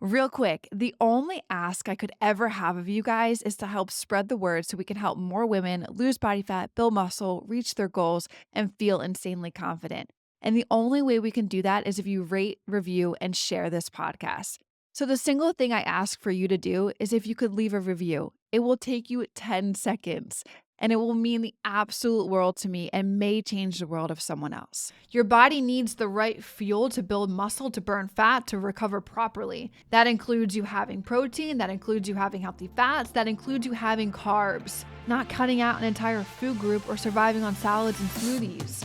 Real quick, the only ask I could ever have of you guys is to help spread the word so we can help more women lose body fat, build muscle, reach their goals, and feel insanely confident. And the only way we can do that is if you rate, review, and share this podcast. So, the single thing I ask for you to do is if you could leave a review. It will take you 10 seconds and it will mean the absolute world to me and may change the world of someone else. Your body needs the right fuel to build muscle, to burn fat, to recover properly. That includes you having protein, that includes you having healthy fats, that includes you having carbs, not cutting out an entire food group or surviving on salads and smoothies.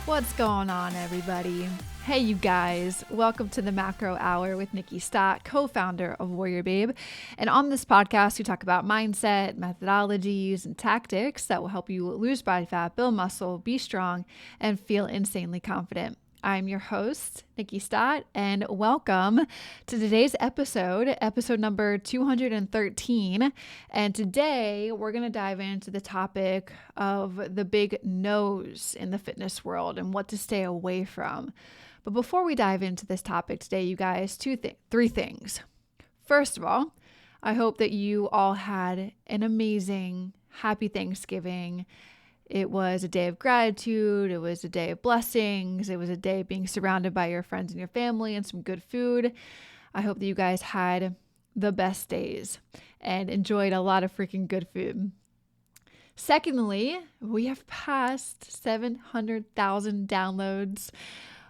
What's going on, everybody? Hey, you guys. Welcome to the Macro Hour with Nikkiey Stott, co-founder of WarriorBabe. And on this podcast, we talk about mindset, methodologies, and tactics that will help you lose body fat, build muscle, be strong, and feel insanely confident. I'm your host, Nikkiey Stott, and welcome to today's episode number 213. And today we're going to dive into the topic of the big no's in the fitness world and what to stay away from. But before we dive into this topic today, you guys, three things. First of all, I hope that you all had an amazing, happy Thanksgiving. It was a day of gratitude. It was a day of blessings. It was a day of being surrounded by your friends and your family and some good food. I hope that you guys had the best days and enjoyed a lot of freaking good food. Secondly, we have passed 700,000 downloads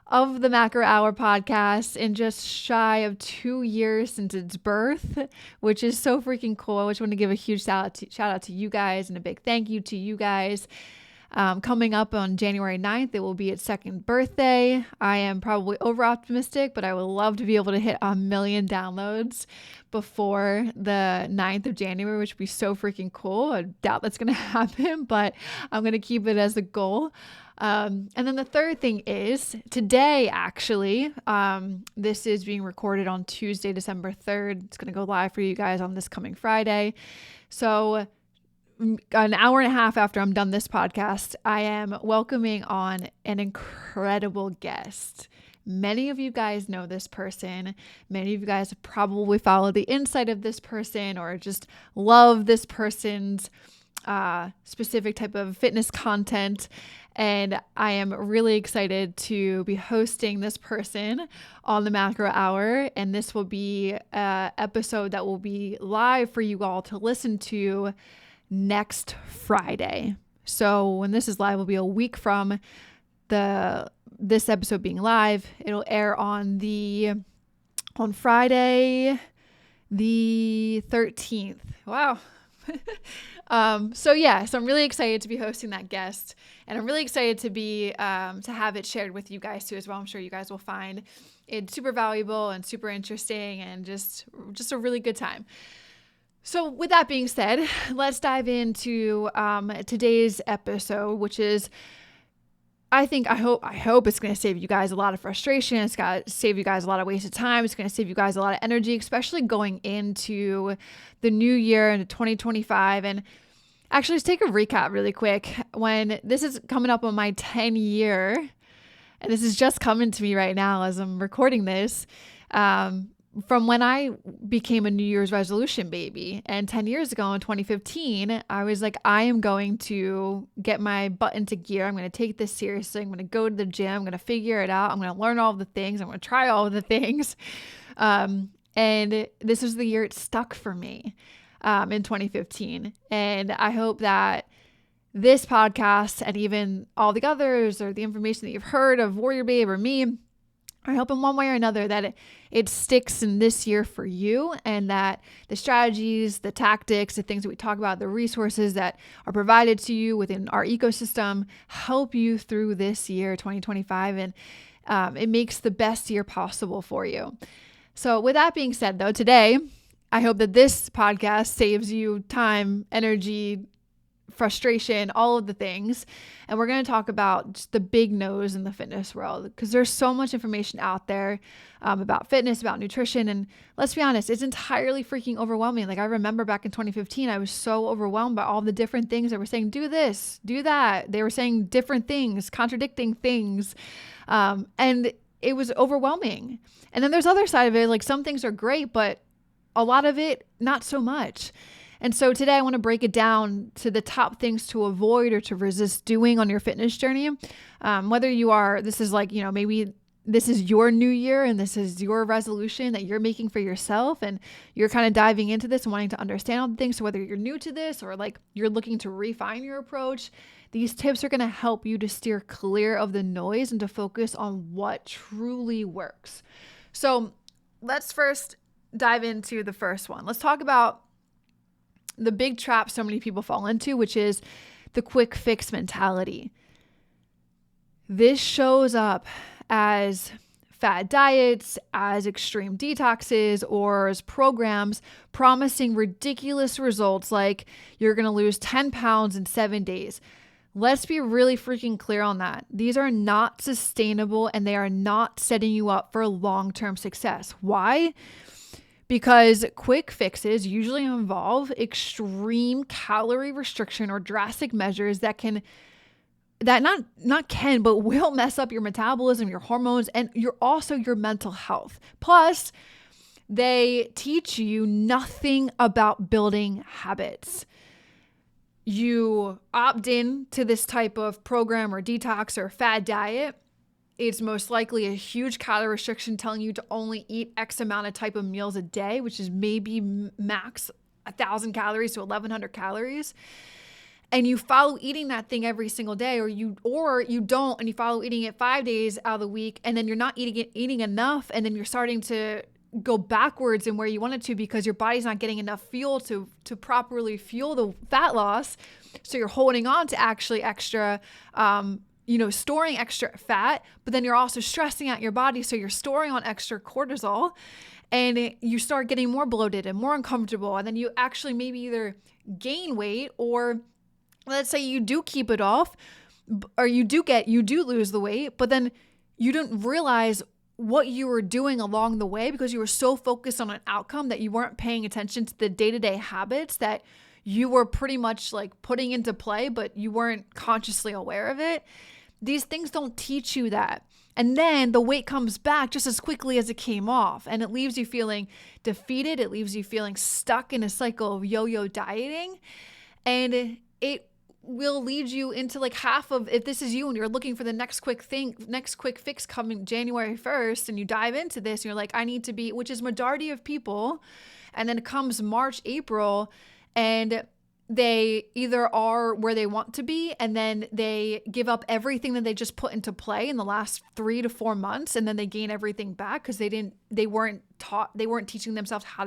of the Macro Hour podcast in just shy of 2 years since its birth, which is so freaking cool. I just want to give a huge shout out to you guys and a big thank you to you guys. Coming up on January 9th, it will be its second birthday. I am probably over optimistic, but I would love to be able to hit 1 million downloads before the 9th of January, which would be so freaking cool. I doubt that's going to happen, but I'm going to keep it as a goal. And then the third thing is today, actually, this is being recorded on Tuesday, December 3rd. It's going to go live for you guys on this coming Friday. So an hour and a half after I'm done this podcast, I am welcoming on an incredible guest. Many of you guys know this person. Many of you guys have probably followed the insight of this person or just love this person's specific type of fitness content. And I am really excited to be hosting this person on the Macro Hour. And this will be an episode that will be live for you all to listen to next Friday. So when this is live, it will be a week from this episode being live. It'll air on Friday, the 13th. Wow. So I'm really excited to be hosting that guest, and I'm really excited to be to have it shared with you guys too as well. I'm sure you guys will find it super valuable and super interesting and just a really good time. So with that being said, let's dive into today's episode, which is I hope it's going to save you guys a lot of frustration. It's going to save you guys a lot of wasted time. It's going to save you guys a lot of energy, especially going into the new year, into 2025. And actually, let's take a recap really quick. When this is coming up on my 10 year, and this is just coming to me right now as I'm recording this, from when I became a New Year's resolution baby. And 10 years ago in 2015, I was like, I am going to get my butt into gear. I'm going to take this seriously. I'm going to go to the gym. I'm going to figure it out. I'm going to learn all the things. I'm going to try all of the things. And this was the year it stuck for me in 2015. And I hope that this podcast and even all the others or the information that you've heard of WarriorBabe or me, I hope in one way or another that it sticks in this year for you, and that the strategies, the tactics, the things that we talk about, the resources that are provided to you within our ecosystem help you through this year, 2025, and it makes the best year possible for you. So with that being said, though, today, I hope that this podcast saves you time, energy, frustration, all of the things. And we're going to talk about just the big no's in the fitness world, because there's so much information out there about fitness, about nutrition. And let's be honest, it's entirely freaking overwhelming. Like I remember back in 2015, I was so overwhelmed by all the different things that were saying, do this, do that. They were saying different things, contradicting things. And it was overwhelming. And then there's other side of it. Like some things are great, but a lot of it, not so much. And so today I want to break it down to the top things to avoid or to resist doing on your fitness journey. Whether you are, this is like, maybe this is your new year and this is your resolution that you're making for yourself, and you're kind of diving into this and wanting to understand all the things. So whether you're new to this or like you're looking to refine your approach, these tips are going to help you to steer clear of the noise and to focus on what truly works. So let's first dive into the first one. Let's talk about the big trap so many people fall into, which is the quick fix mentality. This shows up as fad diets, as extreme detoxes, or as programs promising ridiculous results like you're going to lose 10 pounds in 7 days. Let's be really freaking clear on that. These are not sustainable and they are not setting you up for long-term success. Why? Because quick fixes usually involve extreme calorie restriction or drastic measures that will mess up your metabolism, your hormones, and your mental health. Plus, they teach you nothing about building habits. You opt in to this type of program or detox or fad diet. It's most likely a huge calorie restriction telling you to only eat X amount of type of meals a day, which is maybe max 1,000 calories to 1,100 calories. And you follow eating that thing every single day, or you don't, and you follow eating it 5 days out of the week, and then you're not eating enough, and then you're starting to go backwards in where you want it to because your body's not getting enough fuel to properly fuel the fat loss. So you're holding on to actually extra storing extra fat, but then you're also stressing out your body. So you're storing on extra cortisol and you start getting more bloated and more uncomfortable. And then you actually maybe either gain weight, or let's say you do keep it off, or you do lose the weight, but then you didn't realize what you were doing along the way because you were so focused on an outcome that you weren't paying attention to the day-to-day habits that you were pretty much like putting into play, but you weren't consciously aware of it. These things don't teach you that. And then the weight comes back just as quickly as it came off. And it leaves you feeling defeated. It leaves you feeling stuck in a cycle of yo-yo dieting. And it will lead you into like half of, if this is you and you're looking for the next quick fix coming January 1st, and you dive into this and you're like, I need to be, which is majority of people. And then it comes March, April, and they either are where they want to be, and then they give up everything that they just put into play in the last 3 to 4 months, and then they gain everything back because they weren't teaching themselves how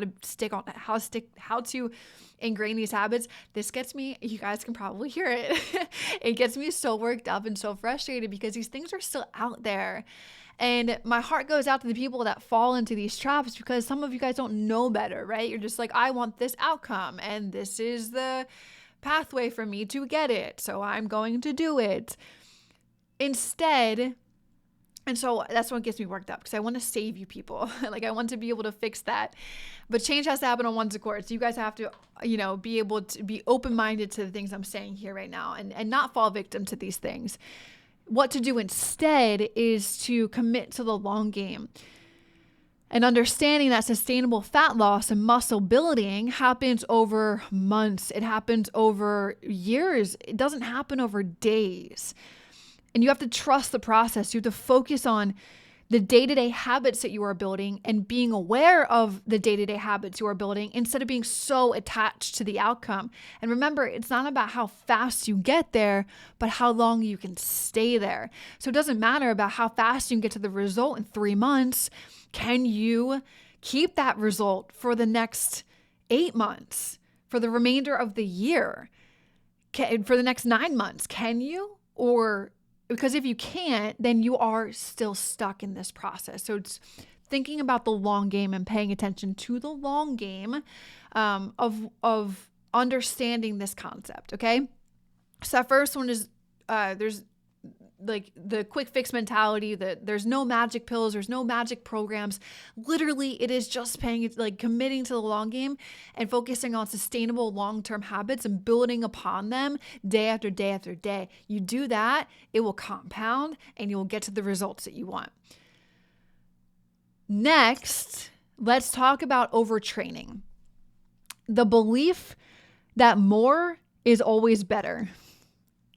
to ingrain these habits. This gets me, you guys can probably hear it. It gets me so worked up and so frustrated because these things are still out there. And my heart goes out to the people that fall into these traps because some of you guys don't know better, right? You're just like, I want this outcome and this is the pathway for me to get it, so I'm going to do it. Instead, and so that's what gets me worked up because I want to save you people. Like I want to be able to fix that. But change has to happen on one's accord. So you guys have to, be able to be open-minded to the things I'm saying here right now and not fall victim to these things. What to do instead is to commit to the long game. And understanding that sustainable fat loss and muscle building happens over months. It happens over years. It doesn't happen over days. And you have to trust the process. You have to focus on the day-to-day habits that you are building and being aware of the day-to-day habits you are building instead of being so attached to the outcome. And remember, it's not about how fast you get there, but how long you can stay there. So it doesn't matter about how fast you can get to the result in 3 months. Can you keep that result for the next 8 months, for the remainder of the year, for the next 9 months? Can you? Because if you can't, then you are still stuck in this process. So it's thinking about the long game and paying attention to the long game of understanding this concept, okay? So that first one is there's like the quick fix mentality that there's no magic pills, there's no magic programs. Literally, it is just committing to the long game and focusing on sustainable long-term habits and building upon them day after day after day. You do that, it will compound and you will get to the results that you want. Next, let's talk about overtraining. The belief that more is always better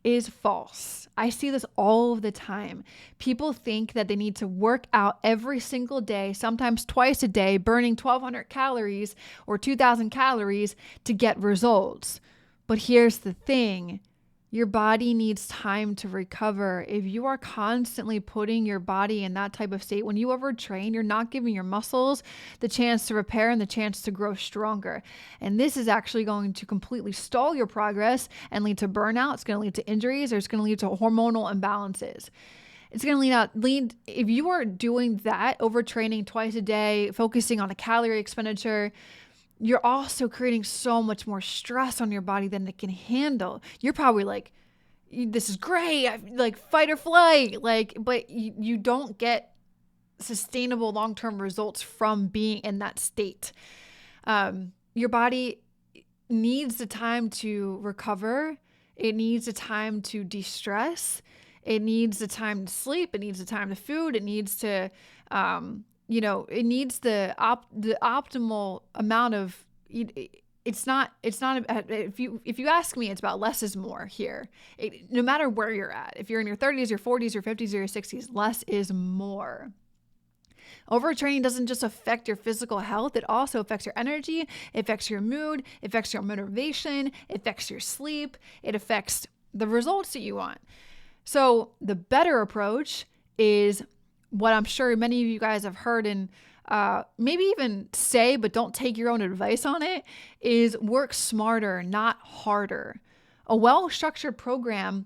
is false. I see this all the time. People think that they need to work out every single day, sometimes twice a day, burning 1,200 calories or 2,000 calories to get results. But here's the thing. Your body needs time to recover. If you are constantly putting your body in that type of state, when you overtrain, you're not giving your muscles the chance to repair and the chance to grow stronger. And this is actually going to completely stall your progress and lead to burnout. It's going to lead to injuries, or it's going to lead to hormonal imbalances. It's going to lead if you are doing that, overtraining twice a day, focusing on a calorie expenditure, you're also creating so much more stress on your body than it can handle. You're probably like, this is great, like fight or flight, but you don't get sustainable long-term results from being in that state. Your body needs the time to recover. It needs the time to de-stress. It needs the time to sleep. It needs the time to food. It needs to, it needs the optimal amount of. It's not. If you ask me, it's about less is more here. No matter where you're at, if you're in your 30s, your 40s, your 50s, or your 60s, less is more. Overtraining doesn't just affect your physical health, it also affects your energy, it affects your mood, it affects your motivation, it affects your sleep, it affects the results that you want. So the better approach is what I'm sure many of you guys have heard and maybe even say, but don't take your own advice on it, is work smarter, not harder. A well-structured program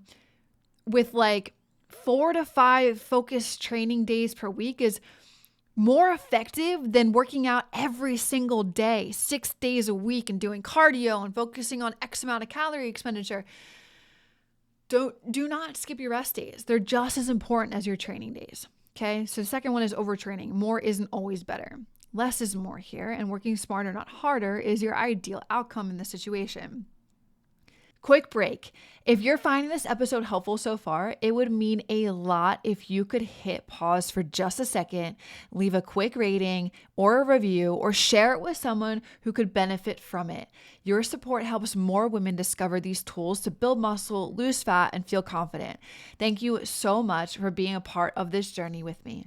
with like 4 to 5 focused training days per week is more effective than working out every single day, 6 days a week, and doing cardio and focusing on X amount of calorie expenditure. Do not skip your rest days. They're just as important as your training days. Okay, so the second one is overtraining. More isn't always better. Less is more here, and working smarter, not harder, is your ideal outcome in this situation. Quick break. If you're finding this episode helpful so far, it would mean a lot if you could hit pause for just a second, leave a quick rating or a review, or share it with someone who could benefit from it. Your support helps more women discover these tools to build muscle, lose fat, and feel confident. Thank you so much for being a part of this journey with me.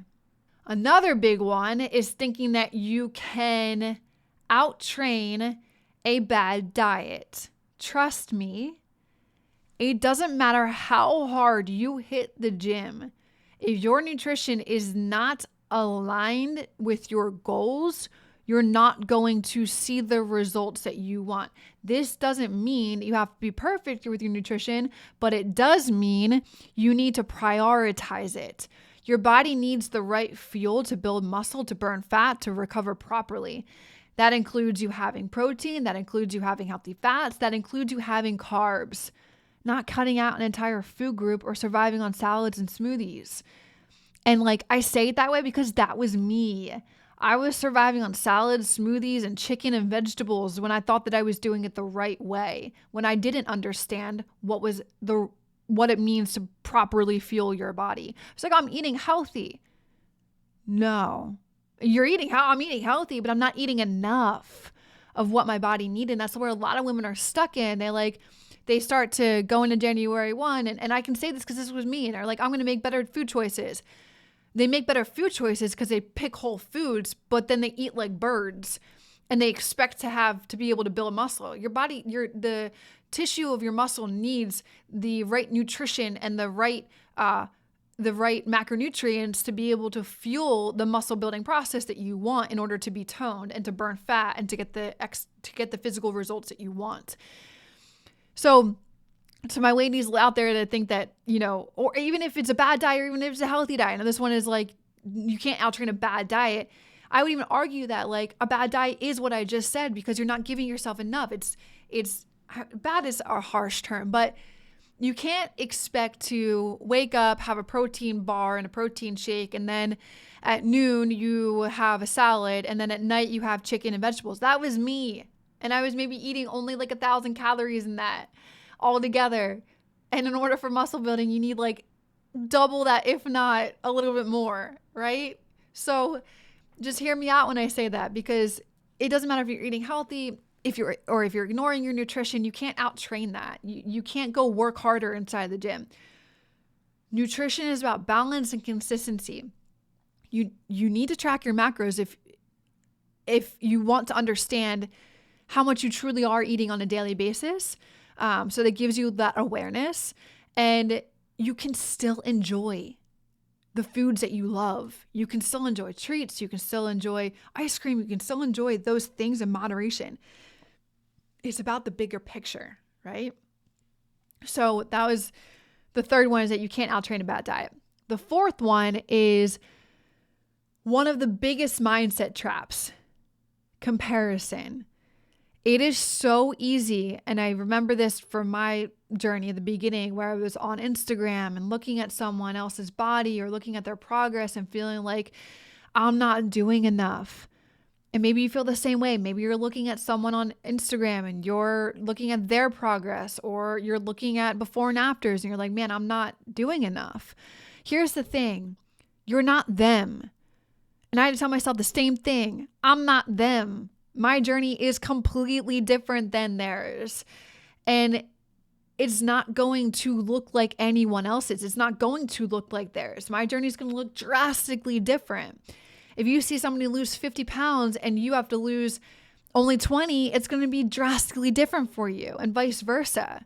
Another big one is thinking that you can out-train a bad diet. Trust me, it doesn't matter how hard you hit the gym. If your nutrition is not aligned with your goals, you're not going to see the results that you want. This doesn't mean you have to be perfect with your nutrition, but it does mean you need to prioritize it. Your body needs the right fuel to build muscle, to burn fat, to recover properly. That includes you having protein, that includes you having healthy fats, that includes you having carbs, not cutting out an entire food group or surviving on salads and smoothies. And I say it that way because that was me. I was surviving on salads, smoothies, and chicken and vegetables when I thought that I was doing it the right way, when I didn't understand what it means to properly fuel your body. It's like, I'm eating healthy. No. I'm eating healthy, but I'm not eating enough of what my body needed. And that's where a lot of women are stuck in. They start to go into January 1, and I can say this because this was me. And they're like, I'm going to make better food choices. They make better food choices because they pick whole foods, but then they eat like birds and they expect to be able to build muscle. Your body, the tissue of your muscle needs the right nutrition and the right macronutrients to be able to fuel the muscle building process that you want in order to be toned and to burn fat and to get the physical results that you want. So to my ladies out there that think that, or even if it's a bad diet or even if it's a healthy diet, and this one is like, you can't out-train a bad diet. I would even argue that a bad diet is what I just said because you're not giving yourself enough. It's bad is a harsh term, but You can't expect to wake up, have a protein bar and a protein shake, and then at noon you have a salad, and then at night you have chicken and vegetables. That was me. And I was maybe eating only like 1,000 calories in that all together. And in order for muscle building, you need like double that, if not a little bit more, right? So just hear me out when I say that, because it doesn't matter if you're eating healthy, if you're ignoring your nutrition. You can't out-train that. You can't go work harder inside the gym. Nutrition is about balance and consistency. You need to track your macros if you want to understand how much you truly are eating on a daily basis. So that gives you that awareness, and you can still enjoy the foods that you love. You can still enjoy treats. You can still enjoy ice cream. You can still enjoy those things in moderation. It's about the bigger picture, right? So that was the third one, is that you can't out-train a bad diet. The fourth one is one of the biggest mindset traps: comparison. It is so easy. And I remember this from my journey at the beginning, where I was on Instagram and looking at someone else's body or looking at their progress and feeling like I'm not doing enough. And maybe you feel the same way. Maybe you're looking at someone on Instagram and you're looking at their progress, or you're looking at before and afters and you're like, man, I'm not doing enough. Here's the thing. You're not them. And I had to tell myself the same thing. I'm not them. My journey is completely different than theirs. And it's not going to look like anyone else's. It's not going to look like theirs. My journey is going to look drastically different. If you see somebody lose 50 pounds and you have to lose only 20, it's going to be drastically different for you, and vice versa.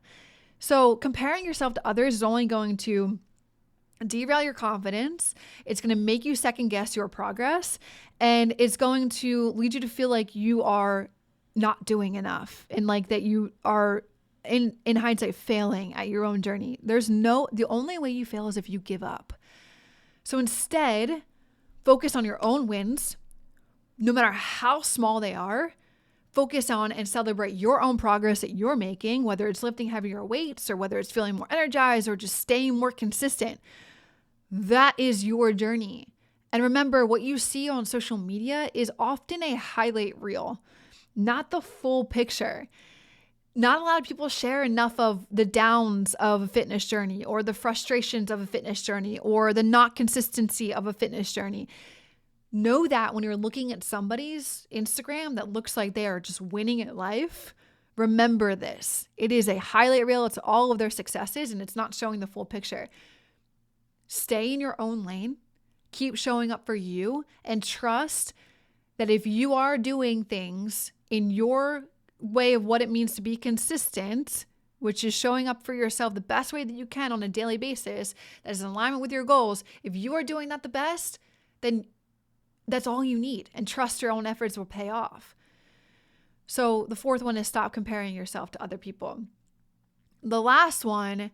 So comparing yourself to others is only going to derail your confidence. It's going to make you second guess your progress, and it's going to lead you to feel like you are not doing enough, and like that you are in hindsight failing at your own journey. The only way you fail is if you give up. So instead, focus on your own wins, no matter how small they are. Focus on and celebrate your own progress that you're making, whether it's lifting heavier weights or whether it's feeling more energized or just staying more consistent. That is your journey. And remember, what you see on social media is often a highlight reel, not the full picture. Not a lot of people share enough of the downs of a fitness journey, or the frustrations of a fitness journey, or the not consistency of a fitness journey. Know that when you're looking at somebody's Instagram that looks like they are just winning at life, remember this. It is a highlight reel. It's all of their successes, and it's not showing the full picture. Stay in your own lane. Keep showing up for you, and trust that if you are doing things in your way of what it means to be consistent, which is showing up for yourself the best way that you can on a daily basis, that is in alignment with your goals. If you are doing that the best, then that's all you need, and trust your own efforts will pay off. So the fourth one is stop comparing yourself to other people. The last one,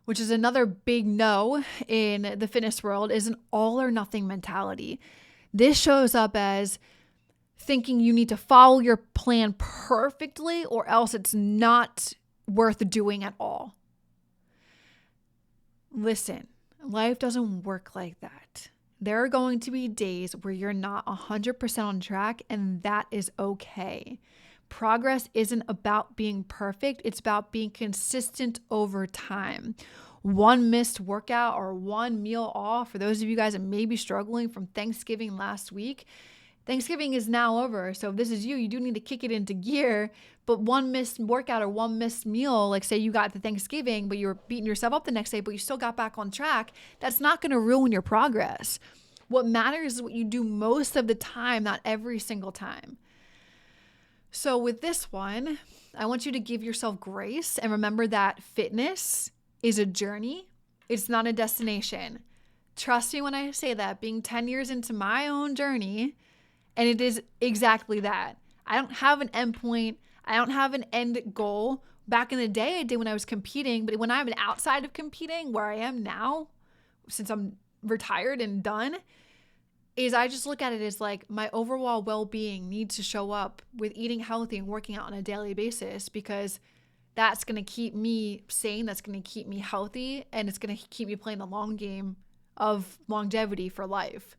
which is another big no in the fitness world, is an all or nothing mentality. This shows up as thinking you need to follow your plan perfectly or else it's not worth doing at all. Listen, life doesn't work like that. There are going to be days where you're not 100% on track, and that is okay. Progress isn't about being perfect. It's about being consistent over time. One missed workout or one meal off, for those of you guys that may be struggling from Thanksgiving last week, Thanksgiving is now over. So if this is you, you do need to kick it into gear. But one missed workout or one missed meal, like say you got to Thanksgiving, but you were beating yourself up the next day, but you still got back on track, that's not going to ruin your progress. What matters is what you do most of the time, not every single time. So with this one, I want you to give yourself grace and remember that fitness is a journey. It's not a destination. Trust me when I say that, being 10 years into my own journey, and it is exactly that. I don't have an end point. I don't have an end goal. Back in the day, I did when I was competing, but when I'm outside of competing, where I am now, since I'm retired and done, is I just look at it as like my overall well-being needs to show up with eating healthy and working out on a daily basis, because That's going to keep me sane. That's going to keep me healthy. And it's going to keep me playing the long game of longevity for life.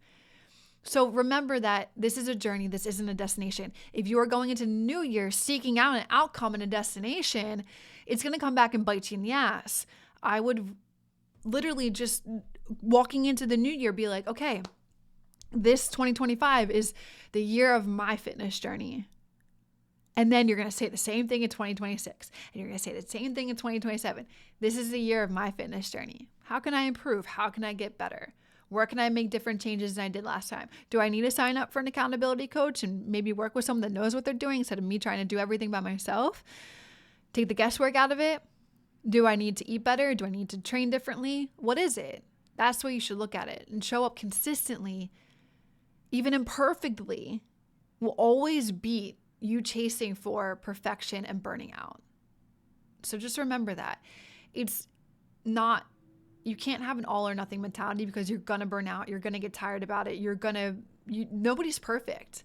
So remember that this is a journey. This isn't a destination. If you are going into New Year seeking out an outcome and a destination, it's going to come back and bite you in the ass. I would literally just walking into the new year be like, okay, this 2025 is the year of my fitness journey. And then you're going to say the same thing in 2026. And you're going to say the same thing in 2027. This is the year of my fitness journey. How can I improve? How can I get better? Where can I make different changes than I did last time? Do I need to sign up for an accountability coach and maybe work with someone that knows what they're doing instead of me trying to do everything by myself? Take the guesswork out of it. Do I need to eat better? Do I need to train differently? What is it? That's the way you should look at it. And show up consistently, even imperfectly, will always beat you chasing for perfection and burning out. So just remember that. It's not, you can't have an all or nothing mentality because you're going to burn out. You're going to get tired about it. Nobody's perfect.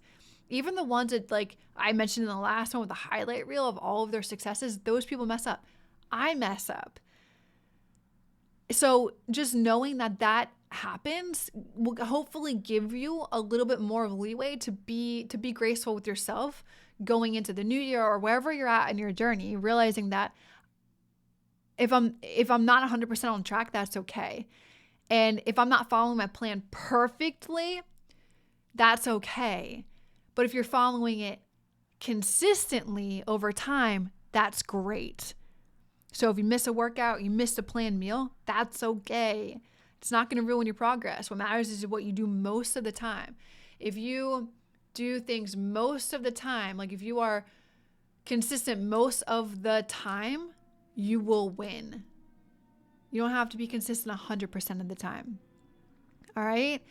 Even the ones that, like I mentioned in the last one with the highlight reel of all of their successes, those people mess up. I mess up. So just knowing that happens will hopefully give you a little bit more of leeway to be graceful with yourself going into the new year or wherever you're at in your journey, realizing that if I'm not 100% on track, that's okay. And if I'm not following my plan perfectly, that's okay. But if you're following it consistently over time, that's great. So if you miss a workout, you missed a planned meal, that's okay. It's not going to ruin your progress. What matters is what you do most of the time. If you do things most of the time, like if you are consistent most of the time, you will win. You don't have to be consistent 100% of the time. All right.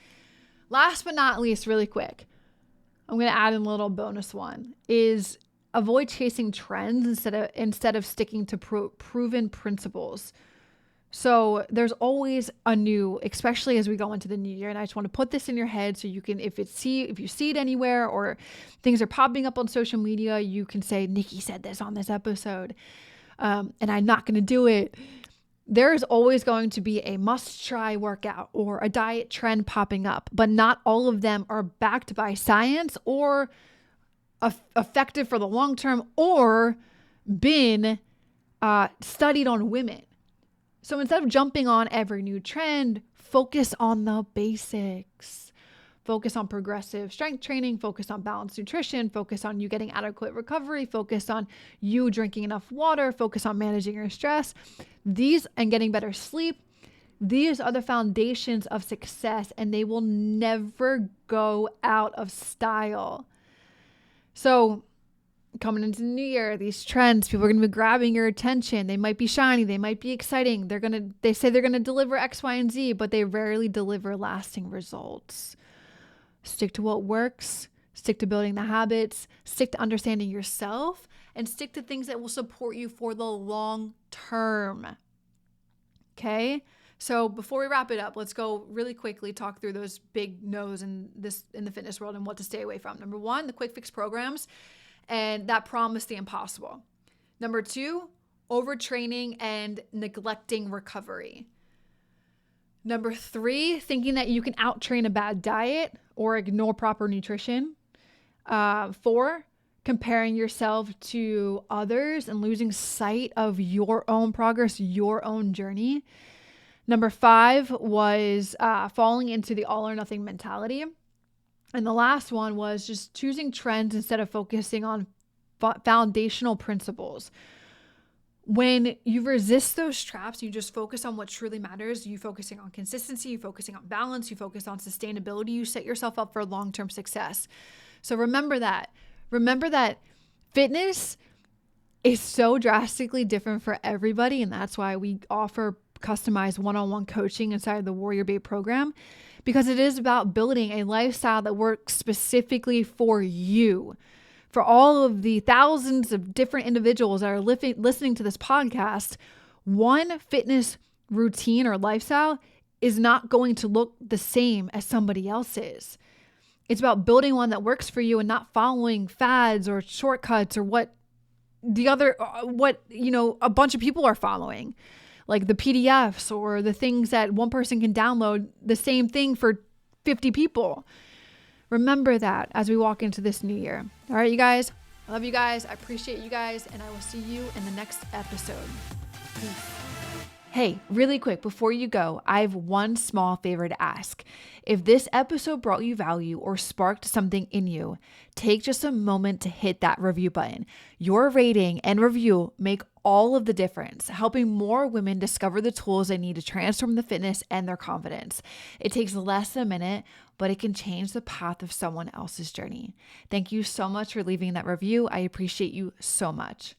Last but not least, really quick, I'm going to add in a little bonus one is avoid chasing trends instead of sticking to proven principles. So there's always a new, especially as we go into the new year. And I just want to put this in your head so you can, if you see it anywhere or things are popping up on social media, you can say, Nikki said this on this episode, and I'm not going to do it. There's always going to be a must-try workout or a diet trend popping up, but not all of them are backed by science or effective for the long term or been studied on women. So instead of jumping on every new trend, focus on the basics. Focus on progressive strength training, focus on balanced nutrition, focus on you getting adequate recovery, focus on you drinking enough water, focus on managing your stress. These and getting better sleep. These are the foundations of success and they will never go out of style. So coming into the new year, these trends, people are going to be grabbing your attention. They might be shiny. They might be exciting. They say they're going to deliver X, Y, and Z, but they rarely deliver lasting results. Stick to what works, stick to building the habits, stick to understanding yourself, and stick to things that will support you for the long term. Okay? So before we wrap it up, let's go really quickly talk through those big no's in the fitness world and what to stay away from. Number 1, the quick fix programs and that promise the impossible. Number 2, overtraining and neglecting recovery. Number 3, thinking that you can out-train a bad diet or ignore proper nutrition. 4, comparing yourself to others and losing sight of your own progress, your own journey. Number 5 was falling into the all or nothing mentality. And the last one was just choosing trends instead of focusing on foundational principles. When you resist those traps, you just focus on what truly matters. You focusing on consistency, you focusing on balance, you focus on sustainability, you set yourself up for long-term success. So remember that. Remember that fitness is so drastically different for everybody. And that's why we offer customized one-on-one coaching inside of the WarriorBabe program, because it is about building a lifestyle that works specifically for you. For all of the thousands of different individuals that are listening to this podcast, one fitness routine or lifestyle is not going to look the same as somebody else's. It's about building one that works for you and not following fads or shortcuts or what the other, what, a bunch of people are following, like the PDFs or the things that one person can download, the same thing for 50 people. Remember that as we walk into this new year. All right, you guys, I love you guys. I appreciate you guys. And I will see you in the next episode. Peace. Hey, really quick, before you go, I have one small favor to ask. If this episode brought you value or sparked something in you, take just a moment to hit that review button. Your rating and review make all of the difference, helping more women discover the tools they need to transform the fitness and their confidence. It takes less than a minute, but it can change the path of someone else's journey. Thank you so much for leaving that review. I appreciate you so much.